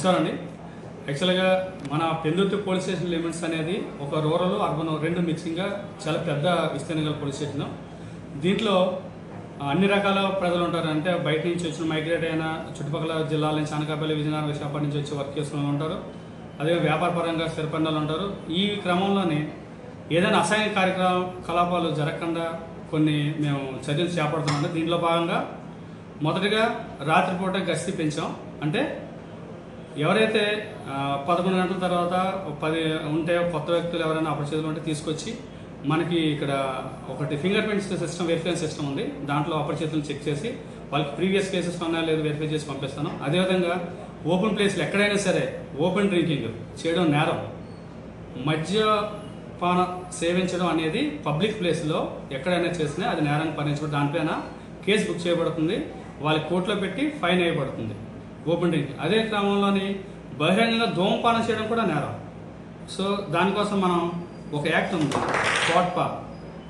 నమస్కారం అండి. యాక్చువల్గా మన పెందుర్తి పోలీస్ స్టేషన్ లిమిట్స్ అనేది ఒక రూరల్ అర్బన్ రెండు మిక్సింగ్గా చాలా పెద్ద విస్తీర్ణం గల పోలీస్ స్టేషన్. దీంట్లో అన్ని రకాల ప్రజలు ఉంటారు. అంటే బయట నుంచి వచ్చిన మైగ్రేట్ అయిన చుట్టుపక్కల జిల్లాల నుంచి అనకాపల్లి, విజయనగరం, విశాఖపట్నం నుంచి వచ్చి వర్క్ చేసుకునే ఉంటారు. అదే వ్యాపారపరంగా స్థిరపడిన ఉంటారు. ఈ క్రమంలోనే ఏదైనా అసైన్ కార్యకలాపాలు జరగకుండా కొన్ని మేము చర్యలు చేపడుతున్నాం. దీంట్లో భాగంగా మొదటిగా రాత్రిపూట గస్తీ పెంచాం. అంటే ఎవరైతే 11 గంటల తర్వాత 10 ఉంటే కొత్త వ్యక్తులు ఎవరైనా అపరిచితులు ఉంటే తీసుకొచ్చి మనకి ఇక్కడ ఒకటి finger prints system, verification system ఉంది. దాంట్లో అపరిచితులను చెక్ చేసి వాళ్ళకి ప్రీవియస్ కేసెస్ ఉన్నాయో లేదో వెరిఫై చేసి పంపిస్తాను. అదేవిధంగా ఓపెన్ ప్లేస్లు ఎక్కడైనా సరే ఓపెన్ డ్రింకింగ్ చేయడం నేరం. మద్యపాన సేవించడం అనేది పబ్లిక్ ప్లేస్లో ఎక్కడైనా చేసినా అది నేరాన్ని పరిగణించబడి దానిపైన కేసు బుక్ చేయబడుతుంది. వాళ్ళకి కోర్టులో పెట్టి ఫైన్ వేయబడుతుంది. ఓపెన్ డ్రింక్ అదే క్రమంలోని బహిరంగంగా ధూమపానం చేయడం కూడా నేరం. సో దానికోసం మనం ఒక యాక్ట్ ఉంది, COTPA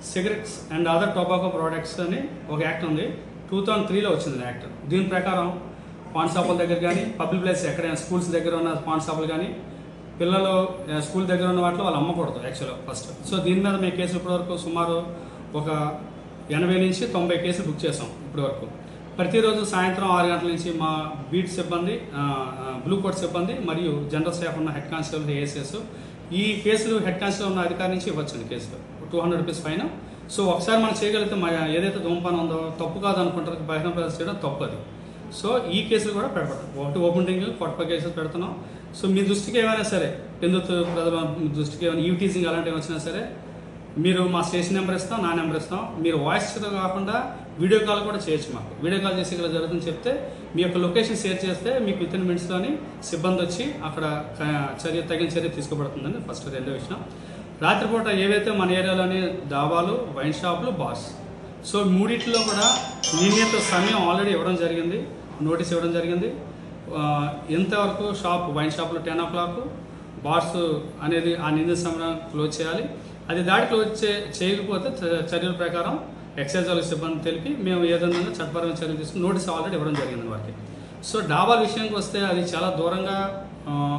cigarettes and other tobacco products అని ఒక యాక్ట్ ఉంది. 2003లో వచ్చింది యాక్ట్. దీని ప్రకారం పాన్ షాపుల దగ్గర కానీ పబ్లిక్ ప్లేస్ ఎక్కడైనా స్కూల్స్ దగ్గర ఉన్న పాన్ షాపులు కానీ పిల్లలు స్కూల్ దగ్గర ఉన్న వాటిలో వాళ్ళు అమ్మకూడదు యాక్చువల్గా ఫస్ట్. సో దీని మీద మేము కేసులు ఇప్పటివరకు సుమారు ఒక 80 నుంచి 90 కేసులు బుక్ చేసాం ఇప్పటివరకు. ప్రతిరోజు సాయంత్రం 6 గంటల నుంచి మా బీట్ సిబ్బంది, బ్లూ కోట్ సిబ్బంది మరియు జనరల్ స్టాఫ్ ఉన్న హెడ్ కానిస్టేబుల్, ఏఎస్ఎస్ ఈ కేసులు హెడ్ కానిస్టేబుల్ ఉన్న అధికారి నుంచి ఇవ్వచ్చండి. కేసులు 200 రూపీస్ ఫైన్. సో ఒకసారి మనం చేయగలిగితే ఏదైతే ధూమపానం ఉందో తప్పు కాదు అనుకుంటారో బహిరంగ ప్రదర్శన చేయడం తప్పు అది. సో ఈ కేసులు కూడా పెడతాం. ఒకటి ఓపెన్ డ్రింకింగ్, కొట్ట కేసులు పెడుతున్నాం. సో మీ దృష్టికి ఏమైనా సరే పెందుతు ప్రజల దృష్టికి ఏమైనా ఈవిటీజింగ్ అలాంటివి వచ్చినా సరే మీరు మా స్టేషన్ నెంబర్ ఇస్తాం, నా నెంబర్ ఇస్తాం. మీరు వాయిస్తో కాకుండా వీడియో కాల్ కూడా చేయొచ్చు. మాకు వీడియో కాల్ చేసి ఇక్కడ జరుగుతుందని చెప్తే మీ యొక్క లొకేషన్ షేర్ చేస్తే మీకు వితిన్ మినిట్స్లోని సిబ్బంది వచ్చి అక్కడ తగిన చర్య తీసుకోబడుతుందండి. ఫస్ట్ రెండో విషయం, రాత్రిపూట ఏవైతే మన ఏరియాలోని డాబాలు, వైన్ షాపులు, బార్స్, సో మూడింటిలో కూడా నిర్ణీత సమయం ఆల్రెడీ ఇవ్వడం జరిగింది, నోటీస్ ఇవ్వడం జరిగింది. ఎంతవరకు షాప్ వైన్ షాపులు 10 o'clock, బార్స్ అనేది ఆ నిర్ణీత సమయం క్లోజ్ చేయాలి. అది దాడి క్లోజ్ చేయకపోతే చర్యల ప్రకారం ఎక్సైజ్ వాళ్ళకి సిబ్బంది తెలిపి మేము ఏదైనా చట్టపరమైన చర్యలు తీసుకుని నోటీస్ ఆల్రెడీ ఇవ్వడం జరిగింది వారికి. సో డాబాల విషయానికి వస్తే అది చాలా దూరంగా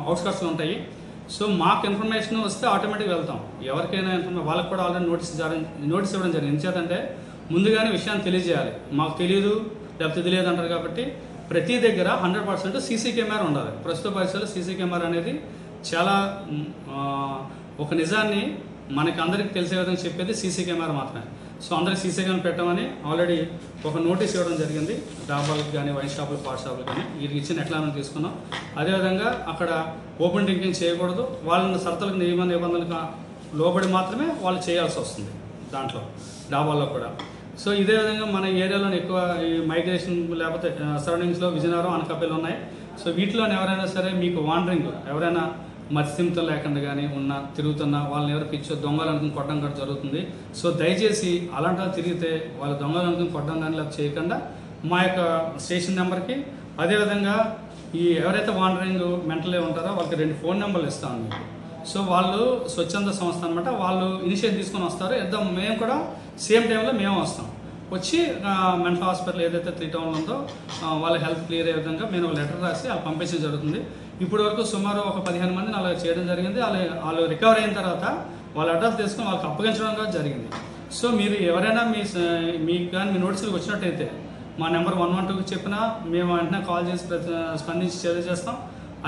అవుట్స్కట్స్లో ఉంటాయి. సో మాకు ఇన్ఫర్మేషన్ వస్తే ఆటోమేటిక్గా వెళ్తాం. ఎవరికైనా ఇన్ఫర్మేషన్ వాళ్ళకి కూడా ఆల్రెడీ నోటీస్ ఇవ్వడం జరిగింది. ఎందుచేతంటే ముందుగానే విషయాన్ని తెలియజేయాలి. మాకు తెలియదు లేకపోతే తెలియదు అంటారు కాబట్టి ప్రతి దగ్గర 100% సీసీ కెమెరా ఉండాలి. ప్రస్తుత పరిస్థితుల్లో సీసీ కెమెరా అనేది చాలా ఒక నిజాన్ని మనకి అందరికీ తెలిసే విధంగా చెప్పేది సీసీ కెమెరా మాత్రమే. సో అందరికి సీసీ కెమెరా పెట్టమని ఆల్రెడీ ఒక నోటీస్ ఇవ్వడం జరిగింది. డాబాలకు కానీ, వైన్ షాపులు, పాట్ షాపులు కానీ వీరికి ఇచ్చిన ఎక్లాలను తీసుకున్నాం. అదేవిధంగా అక్కడ ఓపెన్ డ్రింకింగ్ చేయకూడదు. వాళ్ళని సరతులకు నియమ నిబంధనలకు లోబడి మాత్రమే వాళ్ళు చేయాల్సి వస్తుంది దాంట్లో డాబాల్లో కూడా. సో ఇదే విధంగా మన ఏరియాలోని ఎక్కువ ఈ మైగ్రేషన్ లేకపోతే సరౌండింగ్స్లో విజయనగరం, అనకాపల్లి ఉన్నాయి. సో వీటిలోని ఎవరైనా సరే మీకు వాండరింగ్ ఎవరైనా మత్స్యంతో లేకుండా కానీ తిరుగుతున్నా వాళ్ళని ఎవరు పిచ్చో దొంగలు అనుకుని కొట్టడం కూడా జరుగుతుంది. సో దయచేసి అలాంటి తిరిగితే వాళ్ళ దొంగలు అనుకుని కొట్టడం కానీ ఇలా చేయకుండా మా యొక్క స్టేషన్ నెంబర్కి, అదేవిధంగా ఈ ఎవరైతే వాండరింగ్ మెంటలే ఉంటారో వాళ్ళకి 2 ఫోన్ నెంబర్లు ఇస్తాను మీకు. సో వాళ్ళు స్వచ్ఛంద సంస్థ అనమాట. వాళ్ళు ఇనిషియేటివ్ తీసుకొని వస్తారు. మేము కూడా సేమ్ టైంలో మేము వస్తాం. వచ్చి మెంటల్ హాస్పిటల్ ఏదైతే 3 టౌన్లో ఉందో వాళ్ళ హెల్త్ క్లియర్ అయ్యే విధంగా మేము ఒక లెటర్ రాసి వాళ్ళు పంపించడం జరుగుతుంది. ఇప్పటి వరకు సుమారు ఒక 15 మందిని అలా చేయడం జరిగింది. వాళ్ళు రికవర్ అయిన తర్వాత వాళ్ళ అడ్రస్ తీసుకుని వాళ్ళకి అప్పగించడం కూడా జరిగింది. సో మీరు ఎవరైనా మీకు కానీ మీ నోటీసులకు వచ్చినట్టయితే మా నెంబర్ 112కి చెప్పినా మేము వెంటనే కాల్ చేసి స్పందించి చర్య చేస్తాం.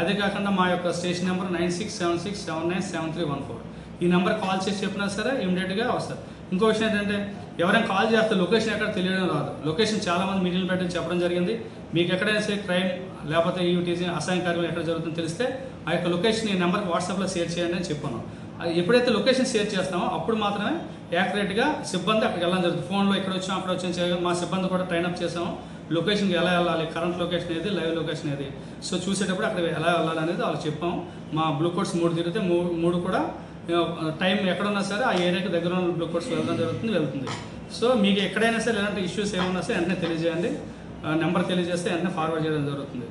అదే కాకుండా మా యొక్క స్టేషన్ నెంబర్ 9676797314. ఈ నెంబర్ కాల్ చేసి చెప్పినా సరే ఇమీడియట్గా వస్తారు. ఇంకో విషయం ఏంటంటే ఎవరైనా కాల్ చేస్తే లొకేషన్ ఎక్కడ తెలియడం రాదు. లొకేషన్ చాలామంది మీడియాలు పెట్టి చెప్పడం జరిగింది. మీకు ఎక్కడైనా సరే క్రైమ్ లేకపోతే ఈవిటీజీ అసహ్య కార్యం ఎక్కడ జరుగుతుందో తెలిస్తే ఆ యొక్క లొకేషన్ ఈ నెంబర్కి వాట్సాప్లో షేర్ చేయండి అని చెప్పాను. ఎప్పుడైతే లొకేషన్ షేర్ చేస్తామో అప్పుడు మాత్రమే యాక్యురేట్గా సిబ్బంది అక్కడికి వెళ్ళడం జరుగుతుంది. ఫోన్లో ఇక్కడ వచ్చాం అక్కడ వచ్చాం మా సిబ్బంది కూడా ట్రైన్అప్ చేసాము. లొకేషన్కి ఎలా వెళ్ళాలి, కరెంట్ లొకేషన్ ఏది, లైవ్ లొకేషన్ ఏది, సో చూసేటప్పుడు అక్కడ ఎలా వెళ్ళాలి అనేది వాళ్ళు చెప్పాము. మా బ్లూ కోట్స్ 3 తిరిగితే 3 కూడా టైం ఎక్కడున్నా సరే ఆ ఏరియాకి దగ్గర ఉన్న బ్లూ కోట్స్ వెళ్ళడం వెళ్తుంది. సో మీకు ఎక్కడైనా సరే ఎలాంటి ఇష్యూస్ ఏమన్నా సరే వెంటనే తెలియజేయండి. నెంబర్ తెలియజేస్తే వెంటనే ఫార్వర్డ్ చేయడం జరుగుతుంది.